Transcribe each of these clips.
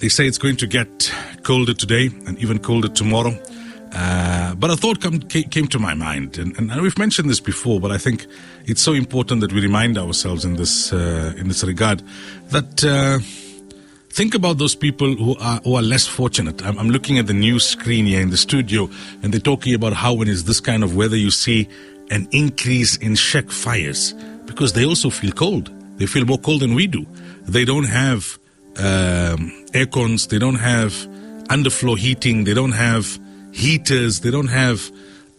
They say it's going to get colder today and even colder tomorrow. But a thought came to my mind, and we've mentioned this before, but I think it's so important that we remind ourselves in this regard that think about those people who are less fortunate. I'm looking at the news screen here in the studio, and they're talking about how when it's this kind of weather you see an increase in shack fires because they also feel cold. They feel more cold than we do. They don't have air cons, they don't have underfloor heating, they don't have heaters, they don't have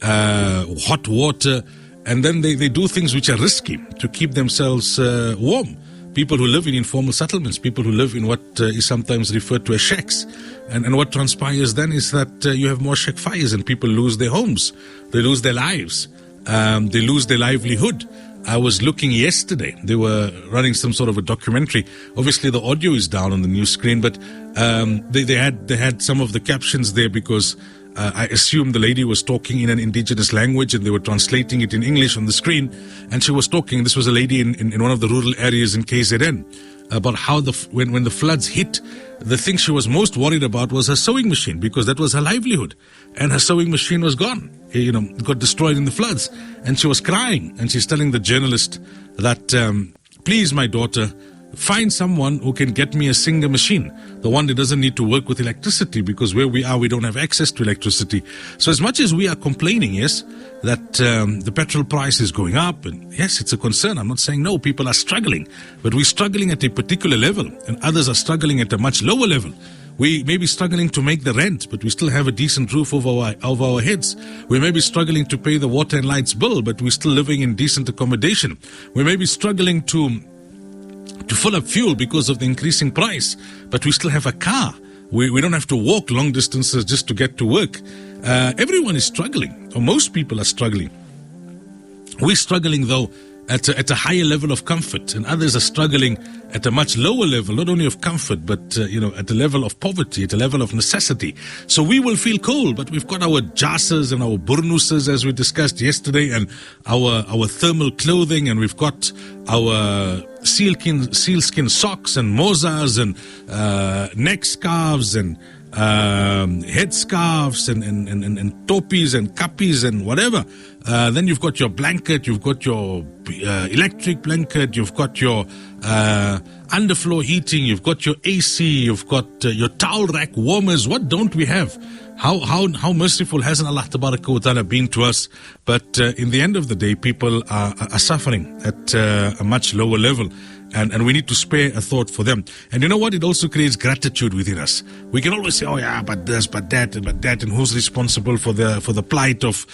hot water, and then they do things which are risky to keep themselves warm. People who live in informal settlements, people who live in what is sometimes referred to as shacks. And what transpires then is that you have more shack fires and people lose their homes, they lose their lives, they lose their livelihood. I was looking yesterday, they were running some sort of a documentary. Obviously the audio is down on the news screen, but they had some of the captions there because I assume the lady was talking in an indigenous language and they were translating it in English on the screen. And she was talking, this was a lady in one of the rural areas in KZN, about how when the floods hit, the thing she was most worried about was her sewing machine, because that was her livelihood. And her sewing machine was gone, it got destroyed in the floods. And she was crying, and she's telling the journalist that, please, my daughter, find someone who can get me a Singer machine, the one that doesn't need to work with electricity, because where we are, we don't have access to electricity. So as much as we are complaining, yes, that the petrol price is going up, and yes, it's a concern. I'm not saying no, people are struggling, but we're struggling at a particular level, and others are struggling at a much lower level. We may be struggling to make the rent, but we still have a decent roof over our heads. We may be struggling to pay the water and lights bill, but we're still living in decent accommodation. We may be struggling to fill up fuel because of the increasing price, but we still have a car. We don't have to walk long distances just to get to work. Everyone is struggling, or most people are struggling. We're struggling, though, at a higher level of comfort, and others are struggling at a much lower level, not only of comfort, but at a level of poverty, at a level of necessity. So we will feel cold, but we've got our jasas and our burnusas, as we discussed yesterday, and our thermal clothing, and we've got our sealskin socks and Mosas and neck scarves and head scarves and topies and cuppies and whatever. Then you've got your blanket, you've got your electric blanket, you've got your underfloor heating, you've got your AC, you've got your towel rack warmers. What don't we have? How merciful hasn't Allah Tabaraka wa Ta'ala been to us? But in the end of the day, people are suffering at a much lower level. And we need to spare a thought for them. And you know what? It also creates gratitude within us. We can always say, oh yeah, but this, but that, and who's responsible for the plight of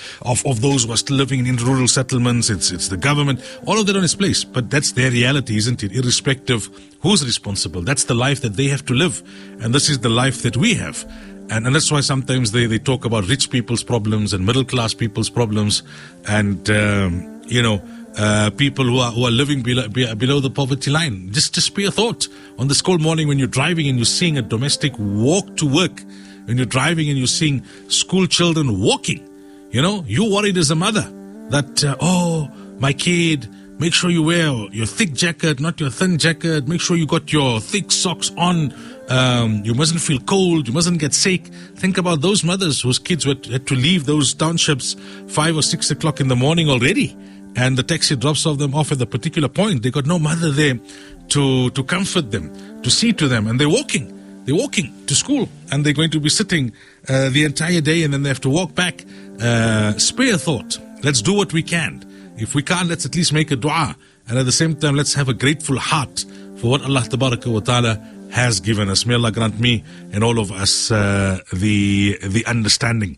those who are still living in rural settlements? It's the government. All of that on its place. But that's their reality, isn't it? Irrespective who's responsible. That's the life that they have to live. And this is the life that we have. And that's why sometimes they talk about rich people's problems and middle class people's problems, and people who are living below the poverty line. Just spare a thought on this cold morning when you're driving and you're seeing a domestic walk to work, when you're driving and you're seeing school children walking. You're worried as a mother that my kid, make sure you wear your thick jacket, not your thin jacket. Make sure you got your thick socks on. You mustn't feel cold. You mustn't get sick. Think about those mothers whose kids had to leave those townships 5 or 6 o'clock in the morning already. And the taxi drops them off at a particular point. They got no mother there to comfort them, to see to them. And they're walking to school. And they're going to be sitting the entire day, and then they have to walk back. Spare a thought. Let's do what we can. If we can't, let's at least make a dua. And at the same time, let's have a grateful heart for what Allah Tabaraka wa Ta'ala has given us. May Allah grant me and all of us the understanding.